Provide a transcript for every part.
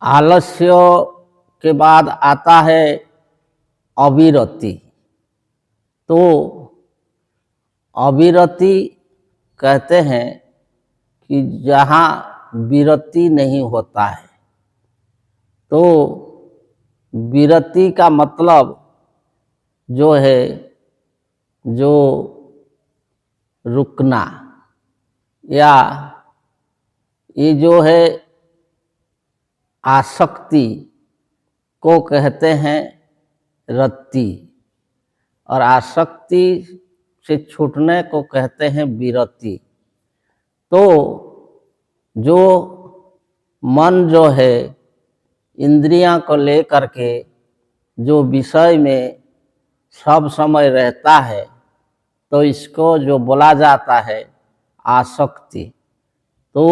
आलस्य के बाद आता है अविरति। तो अविरति कहते हैं कि जहाँ विरति नहीं होता है। तो विरति का मतलब जो है जो रुकना, या ये जो है आसक्ति को कहते हैं रति, और आसक्ति से छूटने को कहते हैं विरति। तो जो मन जो है इंद्रियां को लेकर के जो विषय में सब समय रहता है, तो इसको जो बोला जाता है आसक्ति। तो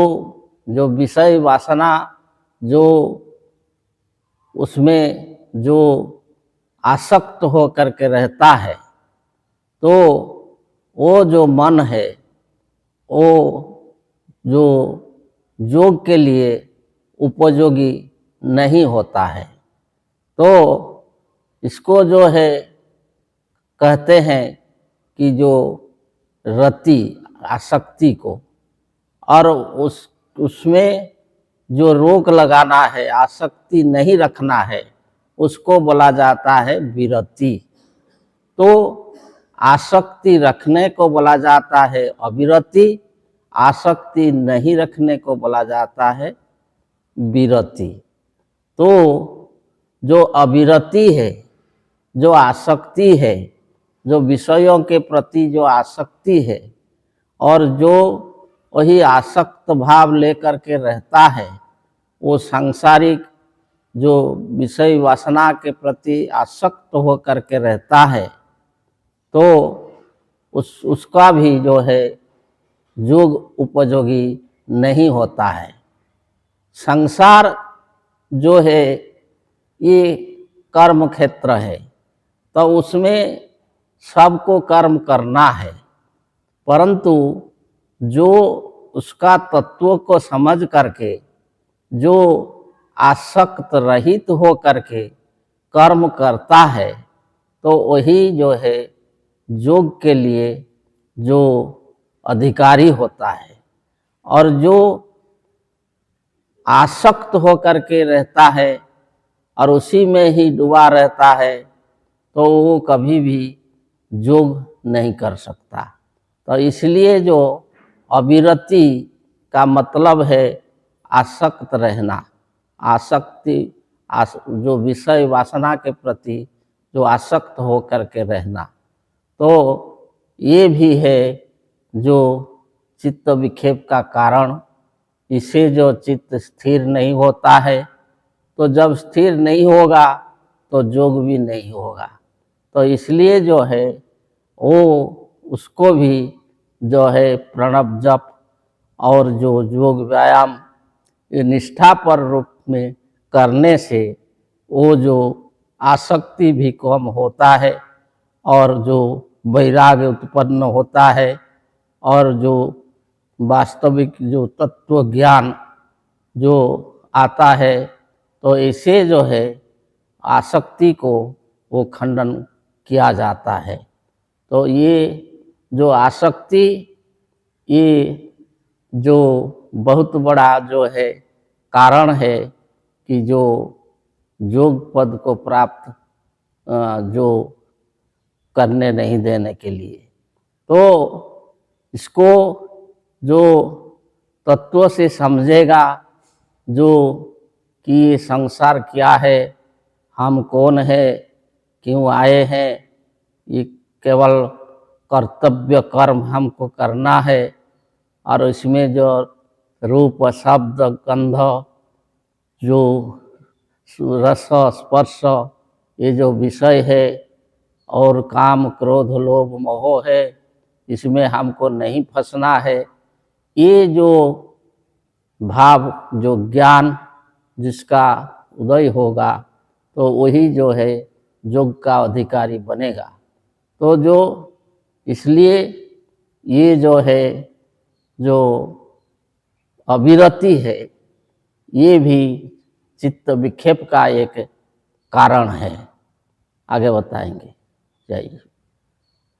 जो विषय वासना जो उसमें जो आसक्त हो करके रहता है, तो वो जो मन है वो जो योग के लिए उपयोगी नहीं होता है। तो इसको जो है कहते हैं कि जो रति आसक्ति को, और उसमें जो रोक लगाना है, आसक्ति नहीं रखना है, उसको बोला जाता है विरति। तो आसक्ति रखने को बोला जाता है अविरति, आसक्ति नहीं रखने को बोला जाता है विरति। तो जो अविरति है, जो आसक्ति है, जो विषयों के प्रति जो आसक्ति है, और जो वही आसक्त भाव लेकर के रहता है, वो सांसारिक जो विषय वासना के प्रति आसक्त हो करके रहता है, तो उसका भी जो है योग उपयोगी नहीं होता है। संसार जो है ये कर्म क्षेत्र है, तो उसमें सबको कर्म करना है, परंतु जो उसका तत्व को समझ करके जो आसक्त रहित हो करके कर्म करता है, तो वही जो है योग के लिए जो अधिकारी होता है। और जो आसक्त हो करके रहता है और उसी में ही डूबा रहता है, तो वो कभी भी योग नहीं कर सकता। तो इसलिए जो अविरति का मतलब है आसक्त रहना, आसक्ति जो विषय वासना के प्रति जो आसक्त हो करके रहना। तो ये भी है जो चित्त विक्षेप का कारण। इसे जो चित्त स्थिर नहीं होता है, तो जब स्थिर नहीं होगा तो योग भी नहीं होगा। तो इसलिए जो है वो उसको भी जो है प्रणव जप और जो योग व्यायाम निष्ठा पर रूप में करने से वो जो आसक्ति भी कम होता है, और जो वैराग्य उत्पन्न होता है, और जो वास्तविक जो तत्व ज्ञान जो आता है, तो ऐसे जो है आसक्ति को वो खंडन किया जाता है। तो ये जो आसक्ति, ये जो बहुत बड़ा जो है कारण है कि जो योग पद को प्राप्त जो करने नहीं देने के लिए। तो इसको जो तत्व से समझेगा, जो कि ये संसार क्या है, हम कौन है, क्यों आए हैं, ये केवल कर्तव्य कर्म हमको करना है। और इसमें जो रूप शब्द गंध, जो रस स्पर्श, ये जो विषय है, और काम क्रोध लोभ मोह है, इसमें हमको नहीं फंसना है। ये जो भाव, जो ज्ञान जिसका उदय होगा, तो वही जो है योग का अधिकारी बनेगा। तो जो इसलिए ये जो है, जो अविरति है, ये भी चित्त विक्षेप का एक कारण है। आगे बताएंगे। जय।